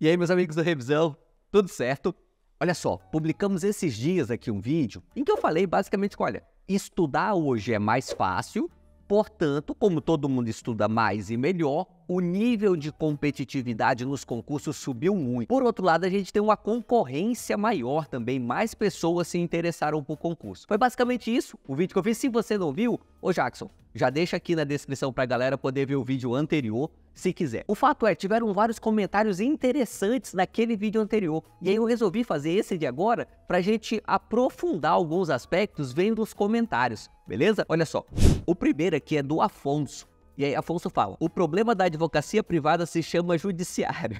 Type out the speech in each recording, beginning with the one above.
E aí, meus amigos do Revisão, tudo certo? Olha só, publicamos esses dias aqui um vídeo em que eu falei basicamente que, olha, estudar hoje é mais fácil, portanto, como todo mundo estuda mais e melhor, o nível de competitividade nos concursos subiu muito. Por outro lado, a gente tem uma concorrência maior também, mais pessoas se interessaram por concurso. Foi basicamente isso, o vídeo que eu fiz. Se você não viu, ô Jackson, já deixa aqui na descrição pra galera poder ver o vídeo anterior, se quiser. O fato é, tiveram vários comentários interessantes naquele vídeo anterior, e aí eu resolvi fazer esse de agora pra gente aprofundar alguns aspectos vendo os comentários, beleza? Olha só, o primeiro aqui é do Afonso. E aí Afonso fala, o problema da advocacia privada se chama judiciário.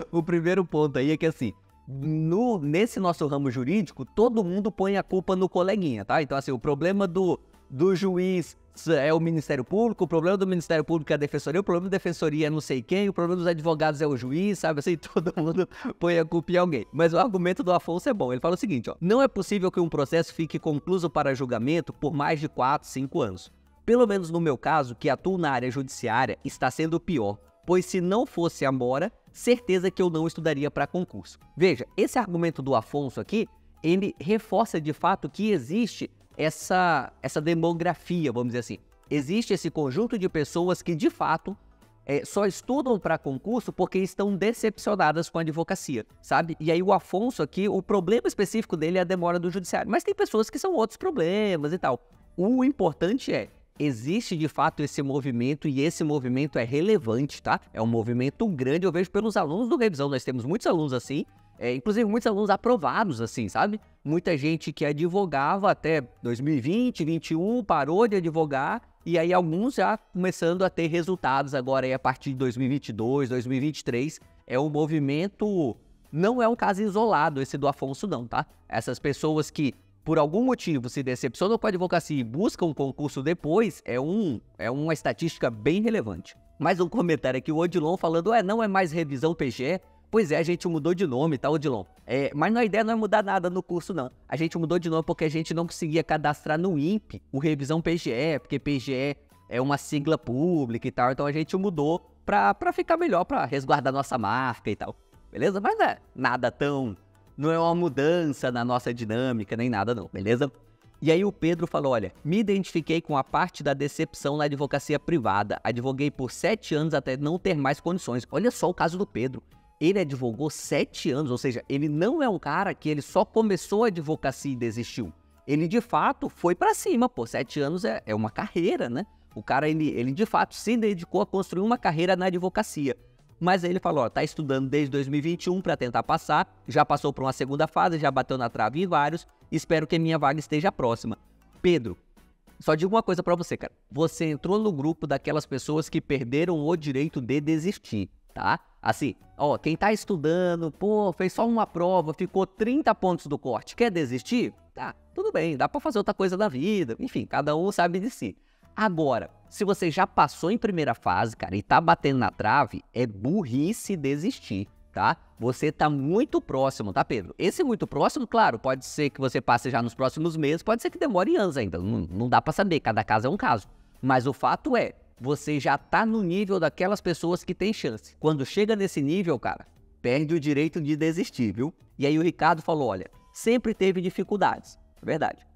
O primeiro ponto aí é que assim, nesse nosso ramo jurídico, todo mundo põe a culpa no coleguinha, tá? Então assim, o problema do juiz é o Ministério Público, o problema do Ministério Público é a Defensoria, o problema da Defensoria é não sei quem, o problema dos advogados é o juiz, sabe assim, todo mundo põe a culpa em alguém. Mas o argumento do Afonso é bom, ele fala o seguinte, ó, não é possível que um processo fique concluso para julgamento por mais de 4, 5 anos. Pelo menos no meu caso, que atuo na área judiciária, está sendo pior, pois se não fosse a mora, certeza que eu não estudaria para concurso. Veja, esse argumento do Afonso aqui, ele reforça de fato que existe essa demografia, vamos dizer assim. Existe esse conjunto de pessoas que, de fato, só estudam para concurso porque estão decepcionadas com a advocacia, sabe? E aí o Afonso aqui, o problema específico dele é a demora do judiciário. Mas tem pessoas que são outros problemas e tal. O importante é, existe de fato esse movimento e esse movimento é relevante, tá? É um movimento grande, eu vejo pelos alunos do Revisão, nós temos muitos alunos assim, inclusive muitos alunos aprovados assim, sabe? Muita gente que advogava até 2020, 2021, parou de advogar e aí alguns já começando a ter resultados agora aí a partir de 2022, 2023. É um movimento, não é um caso isolado esse do Afonso não, tá? Essas pessoas que por algum motivo se decepcionam com a advocacia e buscam um concurso depois, é uma estatística bem relevante. Mais um comentário aqui, o Odilon falando, não é mais revisão PGE? Pois é, a gente mudou de nome, tá, Odilon? Mas a ideia não é mudar nada no curso, não. A gente mudou de nome porque a gente não conseguia cadastrar no INPE o revisão PGE, porque PGE é uma sigla pública e tal, então a gente mudou pra ficar melhor, pra resguardar nossa marca e tal. Beleza? Mas nada tão... Não é uma mudança na nossa dinâmica, nem nada não, beleza? E aí o Pedro falou, olha, me identifiquei com a parte da decepção na advocacia privada. Advoguei por 7 anos até não ter mais condições. Olha só o caso do Pedro. Ele advogou 7 anos, ou seja, ele não é um cara que ele só começou a advocacia e desistiu. Ele de fato foi pra cima, pô, 7 anos é uma carreira, né? O cara, ele de fato se dedicou a construir uma carreira na advocacia. Mas aí ele falou, ó, tá estudando desde 2021 para tentar passar, já passou por uma segunda fase, já bateu na trave em vários, espero que a minha vaga esteja próxima. Pedro, só digo uma coisa para você, cara, você entrou no grupo daquelas pessoas que perderam o direito de desistir, tá? Assim, ó, quem tá estudando, pô, fez só uma prova, ficou 30 pontos do corte, quer desistir? Tá, tudo bem, dá para fazer outra coisa da vida, enfim, cada um sabe de si. Agora, se você já passou em primeira fase, cara, e tá batendo na trave, é burrice desistir, tá? Você tá muito próximo, tá, Pedro? Esse muito próximo, claro, pode ser que você passe já nos próximos meses, pode ser que demore anos ainda, não dá pra saber, cada caso é um caso. Mas o fato é, você já tá no nível daquelas pessoas que tem chance. Quando chega nesse nível, cara, perde o direito de desistir, viu? E aí o Ricardo falou, olha, sempre teve dificuldades, é verdade.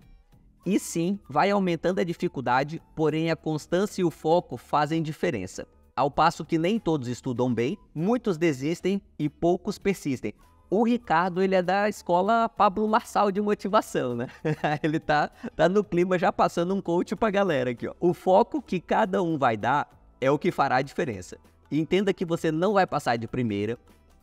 E sim, vai aumentando a dificuldade, porém a constância e o foco fazem diferença. Ao passo que nem todos estudam bem, muitos desistem e poucos persistem. O Ricardo, ele é da escola Pablo Marçal de motivação, né? Ele tá no clima já passando um coach pra galera aqui, ó. O foco que cada um vai dar é o que fará a diferença. Entenda que você não vai passar de primeira.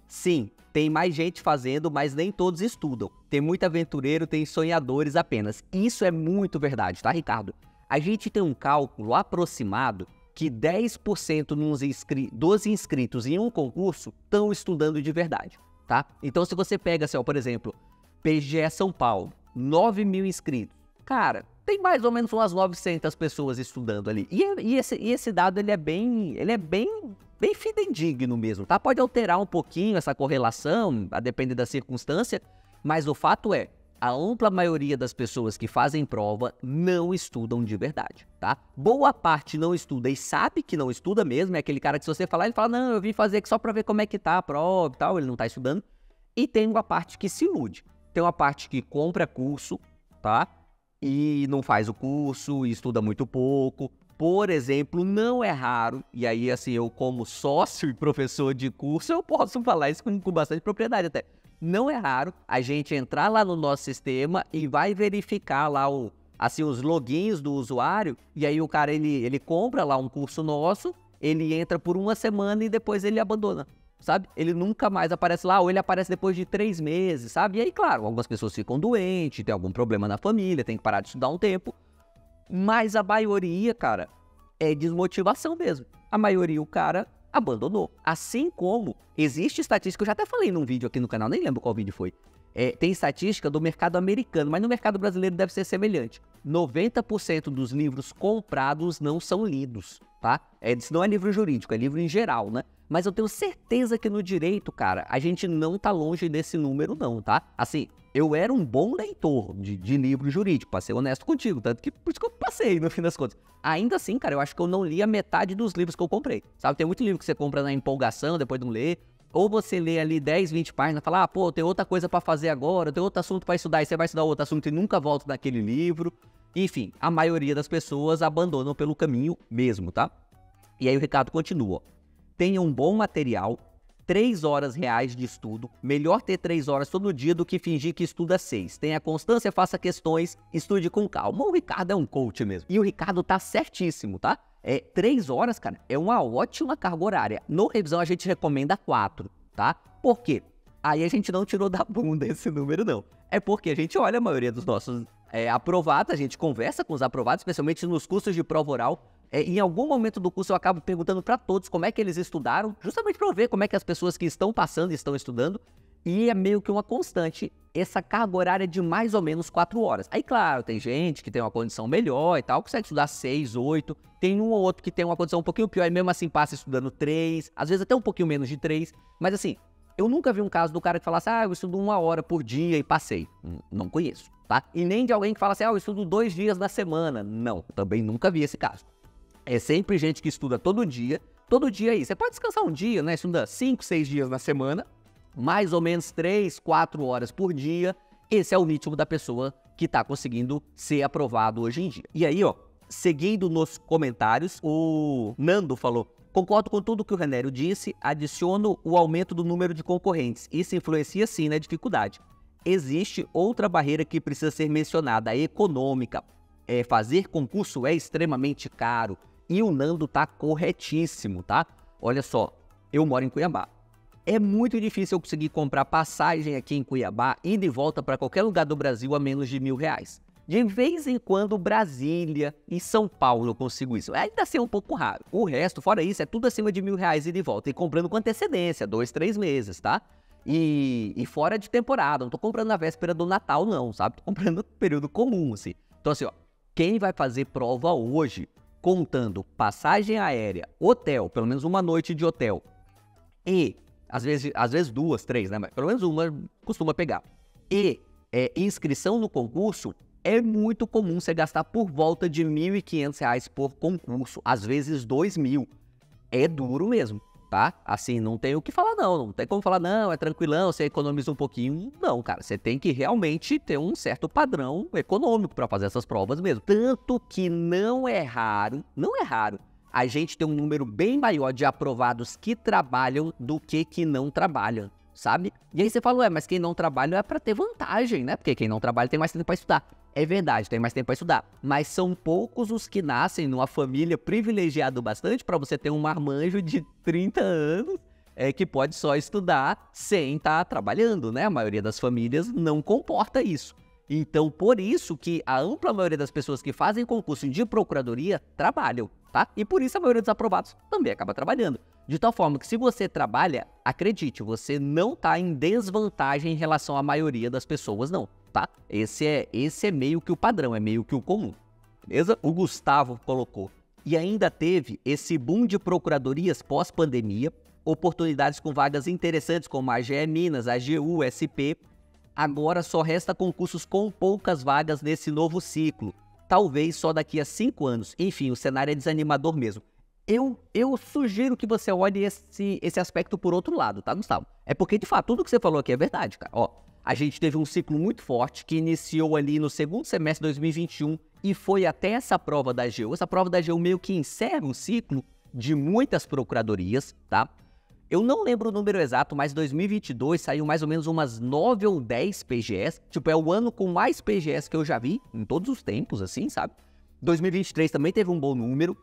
Sim, tem mais gente fazendo, mas nem todos estudam. Tem muito aventureiro, tem sonhadores apenas. Isso é muito verdade, tá, Ricardo? A gente tem um cálculo aproximado que 10% dos inscritos em um concurso estão estudando de verdade, tá? Então, se você pega, assim, ó, por exemplo, PGE São Paulo, 9 mil inscritos. Cara, tem mais ou menos umas 900 pessoas estudando ali. E esse dado, ele é bem fidedigno mesmo, tá? Pode alterar um pouquinho essa correlação, a depender da circunstância, mas o fato é, a ampla maioria das pessoas que fazem prova não estudam de verdade, tá? Boa parte não estuda e sabe que não estuda mesmo, é aquele cara que se você falar, ele fala, não, eu vim fazer aqui só pra ver como é que tá a prova e tal, ele não tá estudando. E tem uma parte que se ilude, tem uma parte que compra curso, tá? E não faz o curso, e estuda muito pouco. Por exemplo, não é raro, e aí assim, eu como sócio e professor de curso, eu posso falar isso com bastante propriedade até. Não é raro a gente entrar lá no nosso sistema e vai verificar lá os logins do usuário, e aí o cara, ele compra lá um curso nosso, ele entra por uma semana e depois ele abandona, sabe? Ele nunca mais aparece lá, ou ele aparece depois de 3 meses, sabe? E aí, claro, algumas pessoas ficam doentes, tem algum problema na família, tem que parar de estudar um tempo, mas a maioria, cara, é desmotivação mesmo. A maioria, o cara abandonou. Assim como existe estatística, eu já até falei num vídeo aqui no canal, nem lembro qual vídeo foi. Tem estatística do mercado americano, mas no mercado brasileiro deve ser semelhante. 90% dos livros comprados não são lidos, tá? Isso não é livro jurídico, é livro em geral, né? Mas eu tenho certeza que no direito, cara, a gente não tá longe desse número não, tá? Assim, eu era um bom leitor de livro jurídico, pra ser honesto contigo, tanto que por isso que eu passei, no fim das contas. Ainda assim, cara, eu acho que eu não li a metade dos livros que eu comprei, sabe? Tem muito livro que você compra na empolgação, depois não lê, ou você lê ali 10, 20 páginas e fala, pô, tem outra coisa pra fazer agora, tem outro assunto pra estudar, e você vai estudar outro assunto e nunca volta naquele livro. Enfim, a maioria das pessoas abandonam pelo caminho mesmo, tá? E aí o recado continua, ó. Tenha um bom material, 3 horas reais de estudo, melhor ter 3 horas todo dia do que fingir que estuda 6. Tenha constância, faça questões, estude com calma. O Ricardo é um coach mesmo. E o Ricardo tá certíssimo, tá? 3 horas, cara, é uma ótima carga horária. No revisão a gente recomenda 4, tá? Por quê? Aí a gente não tirou da bunda esse número, não. É porque a gente olha a maioria dos nossos aprovados, a gente conversa com os aprovados, especialmente nos cursos de prova oral. Em algum momento do curso eu acabo perguntando para todos como é que eles estudaram, justamente para eu ver como é que as pessoas que estão passando estão estudando, e é meio que uma constante essa carga horária de mais ou menos 4 horas. Aí, claro, tem gente que tem uma condição melhor e tal, consegue estudar 6, 8, tem um ou outro que tem uma condição um pouquinho pior e mesmo assim passa estudando 3, às vezes até um pouquinho menos de 3, mas assim, eu nunca vi um caso do cara que falasse, eu estudo 1 hora por dia e passei. Não conheço, tá? E nem de alguém que fala assim, eu estudo 2 dias na semana. Não, também nunca vi esse caso. É sempre gente que estuda todo dia aí. Você pode descansar um dia, né? Estuda 5, 6 dias na semana, mais ou menos 3, 4 horas por dia. Esse é o ritmo da pessoa que tá conseguindo ser aprovado hoje em dia. E aí, ó, seguindo nos comentários, o Nando falou, concordo com tudo que o Renério disse, adiciono o aumento do número de concorrentes. Isso influencia sim na dificuldade. Existe outra barreira que precisa ser mencionada, a econômica. Fazer concurso é extremamente caro. E o Nando tá corretíssimo, tá? Olha só, eu moro em Cuiabá. É muito difícil eu conseguir comprar passagem aqui em Cuiabá, ida e volta para qualquer lugar do Brasil a menos de R$1.000. De vez em quando, Brasília e São Paulo eu consigo isso. Ainda assim é um pouco raro. O resto, fora isso, é tudo acima de R$1.000 ida e volta. E comprando com antecedência, 2, 3 meses, tá? E fora de temporada, não tô comprando na véspera do Natal não, sabe? Tô comprando no período comum, assim. Então assim, ó, quem vai fazer prova hoje, contando passagem aérea, hotel, pelo menos uma noite de hotel, e às vezes 2, 3, né? Mas pelo menos uma costuma pegar. E inscrição no concurso, é muito comum você gastar por volta de R$1.500 por concurso, às vezes R$2.000. É duro mesmo, tá? Assim, não tem o que falar não tem como falar, não, é tranquilão, você economiza um pouquinho. Não, cara, você tem que realmente ter um certo padrão econômico para fazer essas provas mesmo. Tanto que não é raro, a gente tem um número bem maior de aprovados que trabalham do que não trabalham, sabe? E aí você fala, mas quem não trabalha é para ter vantagem, né? Porque quem não trabalha tem mais tempo para estudar. É verdade, tem mais tempo para estudar, mas são poucos os que nascem numa família privilegiada bastante para você ter um marmanjo de 30 anos que pode só estudar sem estar trabalhando, né? A maioria das famílias não comporta isso. Então, por isso que a ampla maioria das pessoas que fazem concurso de procuradoria trabalham, tá? E por isso a maioria dos aprovados também acaba trabalhando. De tal forma que se você trabalha, acredite, você não está em desvantagem em relação à maioria das pessoas, não, tá? Esse é meio que o padrão, é meio que o comum, beleza? O Gustavo colocou. E ainda teve esse boom de procuradorias pós-pandemia, oportunidades com vagas interessantes como a AGE Minas, a AGU, SP, Agora só resta concursos com poucas vagas nesse novo ciclo. Talvez só daqui a 5 anos. Enfim, o cenário é desanimador mesmo. Eu sugiro que você olhe esse aspecto por outro lado, tá, Gustavo? É porque, de fato, tudo que você falou aqui é verdade, cara. Ó, a gente teve um ciclo muito forte que iniciou ali no segundo semestre de 2021 e foi até essa prova da AGU. Essa prova da AGU meio que encerra um ciclo de muitas procuradorias, tá? Eu não lembro o número exato, mas em 2022 saiu mais ou menos umas 9 ou 10 PGS. Tipo, é o ano com mais PGS que eu já vi em todos os tempos, assim, sabe? 2023 também teve um bom número.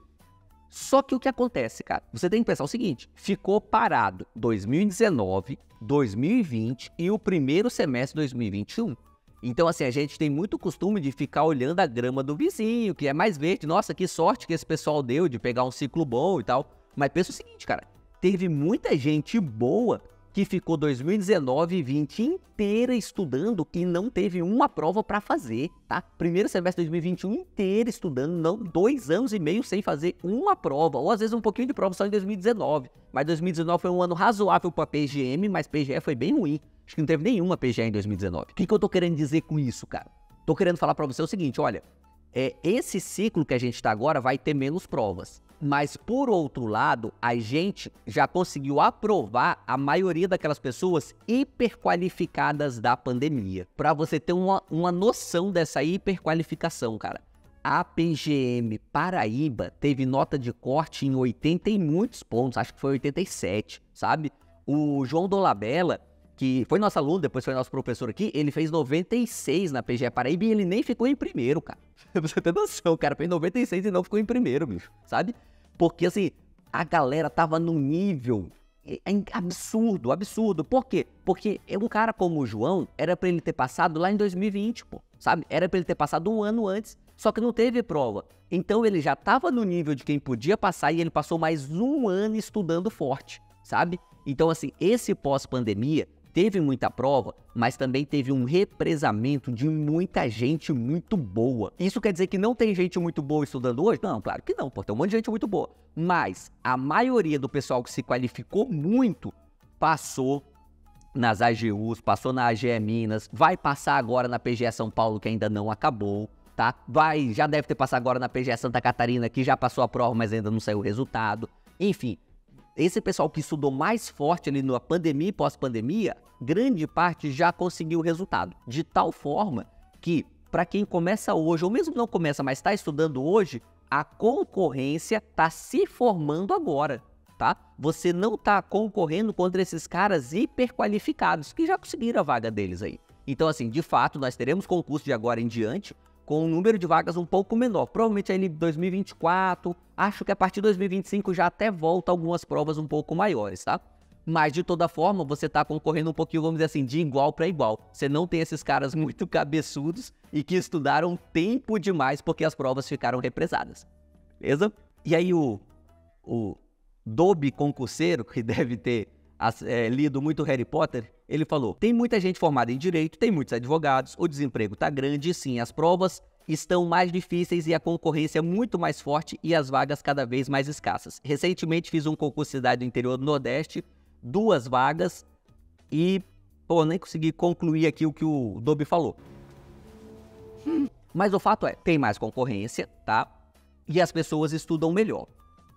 Só que o que acontece, cara? Você tem que pensar o seguinte, ficou parado 2019, 2020 e o primeiro semestre de 2021. Então, assim, a gente tem muito costume de ficar olhando a grama do vizinho, que é mais verde. Nossa, que sorte que esse pessoal deu de pegar um ciclo bom e tal. Mas pensa o seguinte, cara, teve muita gente boa que ficou 2019 e 2020 inteira estudando e não teve uma prova para fazer, tá? Primeiro semestre de 2021 inteiro estudando, não 2 anos e meio sem fazer uma prova, ou às vezes um pouquinho de prova só em 2019. Mas 2019 foi um ano razoável para PGM, mas PGE foi bem ruim. Acho que não teve nenhuma PGE em 2019. O que eu tô querendo dizer com isso, cara? Tô querendo falar para você o seguinte, olha, esse ciclo que a gente tá agora vai ter menos provas. Mas, por outro lado, a gente já conseguiu aprovar a maioria daquelas pessoas hiperqualificadas da pandemia. Para você ter uma noção dessa hiperqualificação, cara. A PGM Paraíba teve nota de corte em 80 e muitos pontos, acho que foi 87, sabe? O João Dolabella, que foi nosso aluno, depois foi nosso professor aqui, ele fez 96 na PGE Paraíba e ele nem ficou em primeiro, cara. Você tem noção, o cara fez 96 e não ficou em primeiro, bicho, sabe? Porque, assim, a galera tava num nível absurdo, absurdo. Por quê? Porque um cara como o João, era pra ele ter passado lá em 2020, pô, sabe? Era pra ele ter passado um ano antes, só que não teve prova. Então ele já tava no nível de quem podia passar e ele passou mais um ano estudando forte, sabe? Então, assim, esse pós-pandemia teve muita prova, mas também teve um represamento de muita gente muito boa. Isso quer dizer que não tem gente muito boa estudando hoje? Não, claro que não, pô, tem um monte de gente muito boa. Mas a maioria do pessoal que se qualificou muito passou nas AGUs, passou na AGE Minas, vai passar agora na PGE São Paulo, que ainda não acabou, tá? Já deve ter passado agora na PGE Santa Catarina, que já passou a prova, mas ainda não saiu o resultado. Enfim, esse pessoal que estudou mais forte ali na pandemia e pós-pandemia, grande parte já conseguiu o resultado. De tal forma que, para quem começa hoje, ou mesmo não começa, mas está estudando hoje, a concorrência está se formando agora, tá? Você não está concorrendo contra esses caras hiperqualificados, que já conseguiram a vaga deles aí. Então, assim, de fato, nós teremos concurso de agora em diante, com um número de vagas um pouco menor. Provavelmente aí em 2024, acho que a partir de 2025 já até volta algumas provas um pouco maiores, tá? Mas de toda forma, você tá concorrendo um pouquinho, vamos dizer assim, de igual para igual. Você não tem esses caras muito cabeçudos e que estudaram tempo demais porque as provas ficaram represadas. Beleza? E aí o Dobby concurseiro, que deve ter lido muito Harry Potter, ele falou, tem muita gente formada em direito, tem muitos advogados, o desemprego tá grande e sim, as provas estão mais difíceis e a concorrência muito mais forte e as vagas cada vez mais escassas. Recentemente fiz um concurso de cidade do interior do Nordeste, 2 vagas e, pô, nem consegui concluir aqui o que o Dobby falou. Mas o fato é, tem mais concorrência, tá? E as pessoas estudam melhor.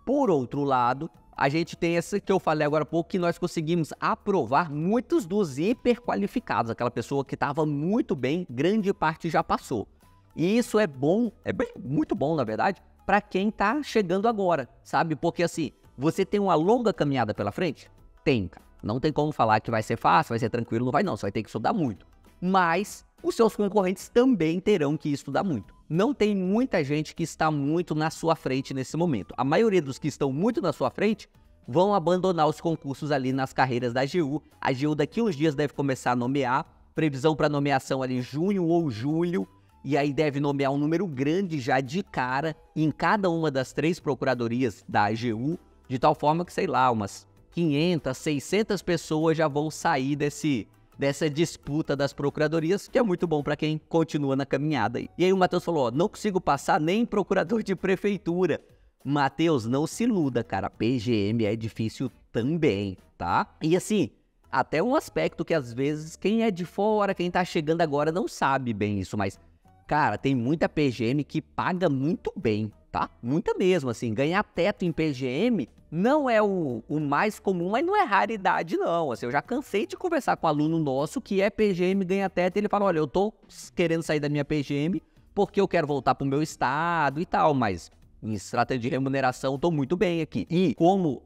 Por outro lado, a gente tem essa que eu falei agora há pouco, que nós conseguimos aprovar muitos dos hiperqualificados. Aquela pessoa que estava muito bem, grande parte já passou. E isso é bom, muito bom, na verdade, para quem está chegando agora, sabe? Porque assim, você tem uma longa caminhada pela frente? Tem, cara. Não tem como falar que vai ser fácil, vai ser tranquilo, não vai não. Você vai ter que estudar muito. Mas os seus concorrentes também terão que estudar muito. Não tem muita gente que está muito na sua frente nesse momento. A maioria dos que estão muito na sua frente vão abandonar os concursos ali nas carreiras da AGU. A AGU daqui uns dias deve começar a nomear. Previsão para nomeação ali em junho ou julho. E aí deve nomear um número grande já de cara em cada uma das 3 procuradorias da AGU. De tal forma que, sei lá, umas 500, 600 pessoas já vão sair dessa disputa das procuradorias, que é muito bom para quem continua na caminhada aí. E aí o Matheus falou, ó, não consigo passar nem procurador de prefeitura. Matheus, não se iluda, cara, PGM é difícil também, tá? E assim, Até um aspecto que às vezes quem é de fora, quem tá chegando agora não sabe bem isso, mas, cara, tem muita PGM que paga muito bem, tá? Muita mesmo, assim, ganhar teto em PGM não é o mais comum, mas não é raridade não, assim, eu já cansei de conversar com um aluno nosso que é PGM, ganha teto, e ele fala, olha, eu tô querendo sair da minha PGM porque eu quero voltar pro meu estado e tal, mas em estratégia de remuneração, tô muito bem aqui. E como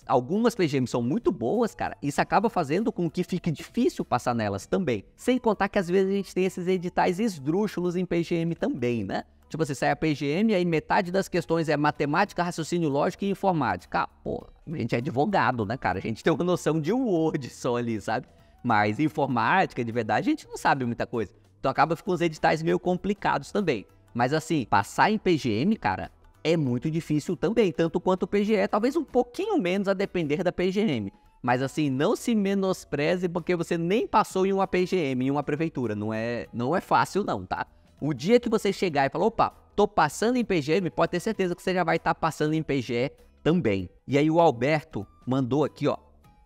algumas PGMs são muito boas, cara, isso acaba fazendo com que fique difícil passar nelas também. Sem contar que às vezes a gente tem esses editais esdrúxulos em PGM também, né? Tipo, você sai a PGM e aí metade das questões é matemática, raciocínio lógico e informática. Ah, pô, a gente é advogado, né, cara? A gente tem uma noção de Word só ali, sabe? Mas informática, de verdade, a gente não sabe muita coisa. Então acaba ficando uns editais meio complicados também. Mas assim, passar em PGM, cara, é muito difícil também, tanto quanto o PGE, talvez um pouquinho menos a depender da PGM. Mas assim, não se menospreze porque você nem passou em uma PGM, em uma prefeitura. Não é fácil não, tá? O dia que você chegar e falar, opa, tô passando em PGM, pode ter certeza que você já vai estar passando em PGE também. E aí o Alberto mandou aqui, ó.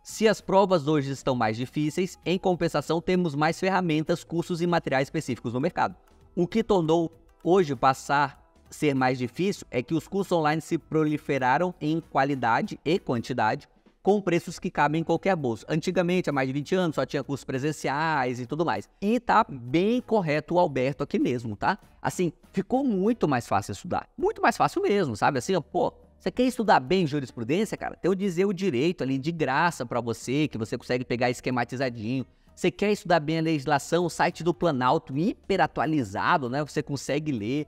Se as provas hoje estão mais difíceis, em compensação temos mais ferramentas, cursos e materiais específicos no mercado. O que tornou hoje ser mais difícil é que os cursos online se proliferaram em qualidade e quantidade, com preços que cabem em qualquer bolso. Antigamente, há mais de 20 anos, só tinha cursos presenciais e tudo mais. E tá bem correto o Alberto aqui mesmo, tá? Assim, ficou muito mais fácil estudar. Muito mais fácil mesmo, sabe? Assim, pô, você quer estudar bem jurisprudência, cara? Tem o dizer o direito ali de graça pra você, que você consegue pegar esquematizadinho. Você quer estudar bem a legislação, o site do Planalto hiper atualizado, né? Você consegue ler.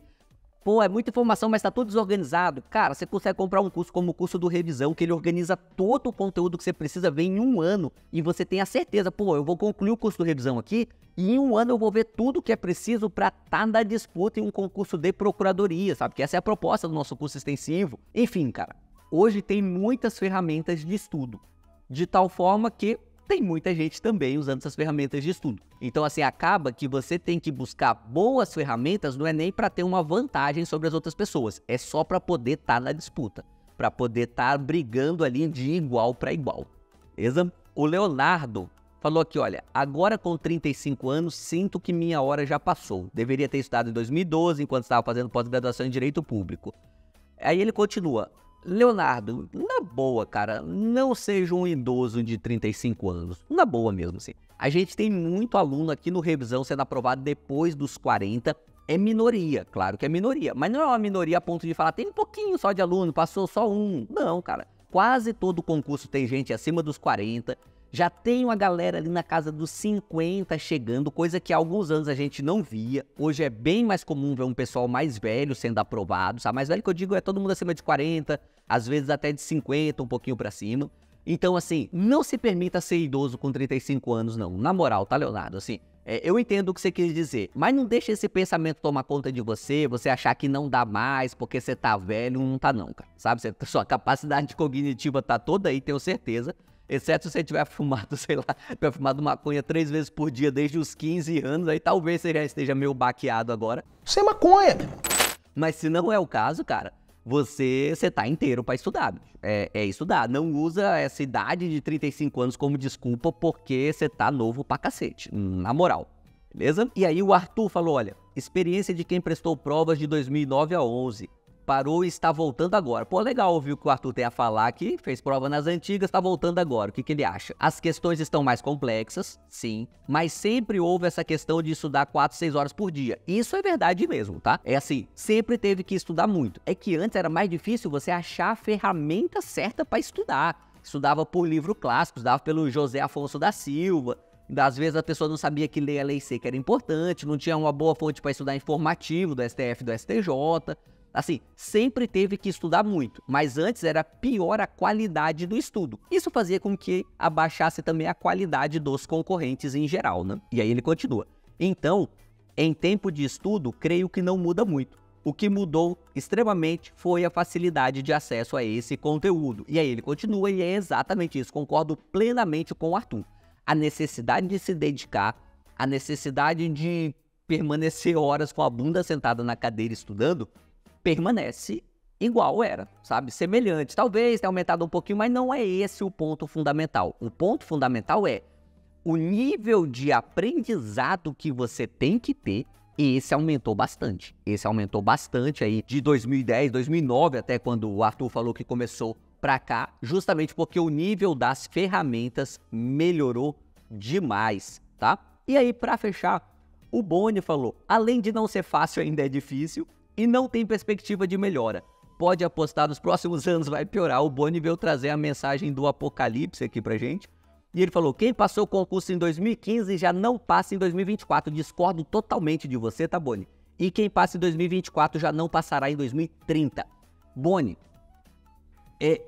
Pô, é muita informação, mas tá tudo desorganizado. Cara, você consegue comprar um curso como o curso do Revisão, que ele organiza todo o conteúdo que você precisa ver em um ano. E você tem a certeza, pô, eu vou concluir o curso do Revisão aqui, e em um ano eu vou ver tudo que é preciso pra estar na disputa em um concurso de procuradoria, sabe? Que essa é a proposta do nosso curso extensivo. Enfim, cara, hoje tem muitas ferramentas de estudo, de tal forma que tem muita gente também usando essas ferramentas de estudo. Então, assim, acaba que você tem que buscar boas ferramentas, não é nem para ter uma vantagem sobre as outras pessoas, é só para poder estar na disputa, para poder estar brigando ali de igual para igual, beleza? O Leonardo falou aqui, olha, agora com 35 anos, sinto que minha hora já passou. Deveria ter estudado em 2012, enquanto estava fazendo pós-graduação em Direito Público. Aí ele continua, Leonardo, na boa, cara, não seja um idoso de 35 anos. Na boa mesmo, assim. A gente tem muito aluno aqui no Revisão sendo aprovado depois dos 40. É minoria, claro que é minoria. Mas não é uma minoria a ponto de falar, tem um pouquinho só de aluno, passou só um. Não, cara. Quase todo concurso tem gente acima dos 40. Já tem uma galera ali na casa dos 50 chegando, coisa que há alguns anos a gente não via. Hoje é bem mais comum ver um pessoal mais velho sendo aprovado, sabe? Mais velho que eu digo é todo mundo acima de 40, às vezes até de 50, um pouquinho pra cima. Então, assim, não se permita ser idoso com 35 anos, não. Na moral, tá, Leonardo? Assim, eu entendo o que você quis dizer, mas não deixe esse pensamento tomar conta de você achar que não dá mais porque você tá velho, não tá não, cara. Sabe? Sua capacidade cognitiva tá toda aí, tenho certeza. Exceto se você tiver fumado, sei lá, tiver fumado maconha 3 vezes por dia desde os 15 anos, aí talvez você já esteja meio baqueado agora. Sem maconha! Mas se não é o caso, cara, você tá inteiro pra estudar. É estudar. Não usa essa idade de 35 anos como desculpa porque você tá novo pra cacete. Na moral. Beleza? E aí o Arthur falou, olha, experiência de quem prestou provas de 2009 a 11. Parou e está voltando agora. Pô, legal ouvir o que o Arthur tem a falar aqui. Fez prova nas antigas, está voltando agora. O que ele acha? As questões estão mais complexas, sim. Mas sempre houve essa questão de estudar 4, 6 horas por dia. Isso é verdade mesmo, tá? É assim, sempre teve que estudar muito. É que antes era mais difícil você achar a ferramenta certa para estudar. Estudava por livro clássico, estudava pelo José Afonso da Silva. Às vezes a pessoa não sabia que ler a lei seca era importante, não tinha uma boa fonte para estudar informativo do STF, do STJ. Assim, sempre teve que estudar muito, mas antes era pior a qualidade do estudo. Isso fazia com que abaixasse também a qualidade dos concorrentes em geral, né? E aí ele continua. Então, em tempo de estudo, creio que não muda muito. O que mudou extremamente foi a facilidade de acesso a esse conteúdo. E aí ele continua e é exatamente isso, concordo plenamente com o Arthur. A necessidade de se dedicar, a necessidade de permanecer horas com a bunda sentada na cadeira estudando, permanece igual era, sabe? Semelhante. Talvez tenha aumentado um pouquinho, mas não é esse o ponto fundamental. O ponto fundamental é o nível de aprendizado que você tem que ter, esse aumentou bastante. Esse aumentou bastante aí de 2010, 2009, até quando o Arthur falou que começou pra cá, justamente porque o nível das ferramentas melhorou demais, tá? E aí, pra fechar, o Boni falou, além de não ser fácil, ainda é difícil e não tem perspectiva de melhora. Pode apostar, nos próximos anos vai piorar. O Boni veio trazer a mensagem do apocalipse aqui pra gente. E ele falou, quem passou o concurso em 2015 já não passa em 2024. Discordo totalmente de você, tá, Boni? E quem passa em 2024 já não passará em 2030. Boni,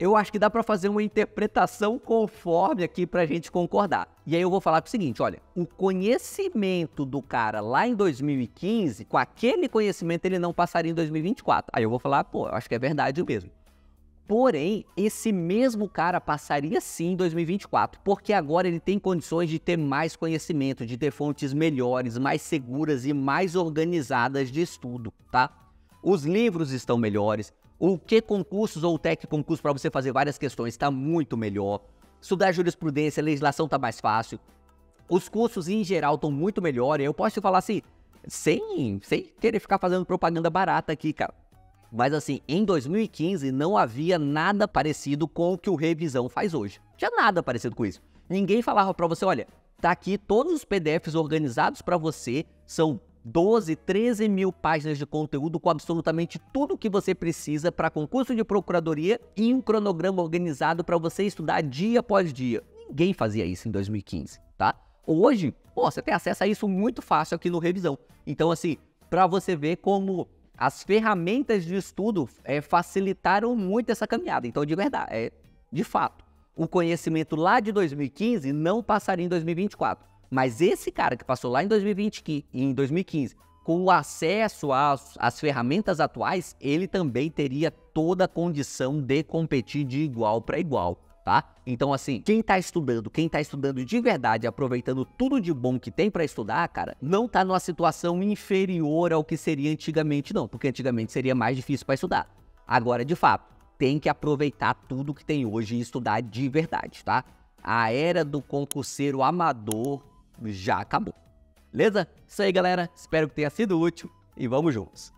eu acho que dá pra fazer uma interpretação conforme aqui pra gente concordar. E aí eu vou falar o seguinte, olha, o conhecimento do cara lá em 2015, com aquele conhecimento ele não passaria em 2024. Aí eu vou falar, pô, eu acho que é verdade mesmo. Porém, esse mesmo cara passaria sim em 2024, porque agora ele tem condições de ter mais conhecimento, de ter fontes melhores, mais seguras e mais organizadas de estudo, tá? Os livros estão melhores, o Q-concursos ou o Tec-concurso para você fazer várias questões está muito melhor, estudar jurisprudência, legislação está mais fácil, os cursos em geral estão muito melhores, eu posso te falar assim, sem querer ficar fazendo propaganda barata aqui, cara. Mas assim, em 2015 não havia nada parecido com o que o Revisão faz hoje. Não tinha nada parecido com isso. Ninguém falava pra você, olha, tá aqui todos os PDFs organizados pra você, são 12, 13 mil páginas de conteúdo com absolutamente tudo que você precisa para concurso de procuradoria e um cronograma organizado para você estudar dia após dia. Ninguém fazia isso em 2015, tá? Hoje, pô, você tem acesso a isso muito fácil aqui no Revisão. Então assim, pra você ver como as ferramentas de estudo facilitaram muito essa caminhada. Então, de verdade, de fato, o conhecimento lá de 2015 não passaria em 2024. Mas esse cara que passou lá em 2015, com o acesso às ferramentas atuais, ele também teria toda a condição de competir de igual para igual, tá? Então, assim, quem tá estudando de verdade, aproveitando tudo de bom que tem para estudar, cara, não tá numa situação inferior ao que seria antigamente, não. Porque antigamente seria mais difícil para estudar. Agora, de fato, tem que aproveitar tudo que tem hoje e estudar de verdade, tá? A era do concurseiro amador já acabou. Beleza? Isso aí, galera. Espero que tenha sido útil e vamos juntos.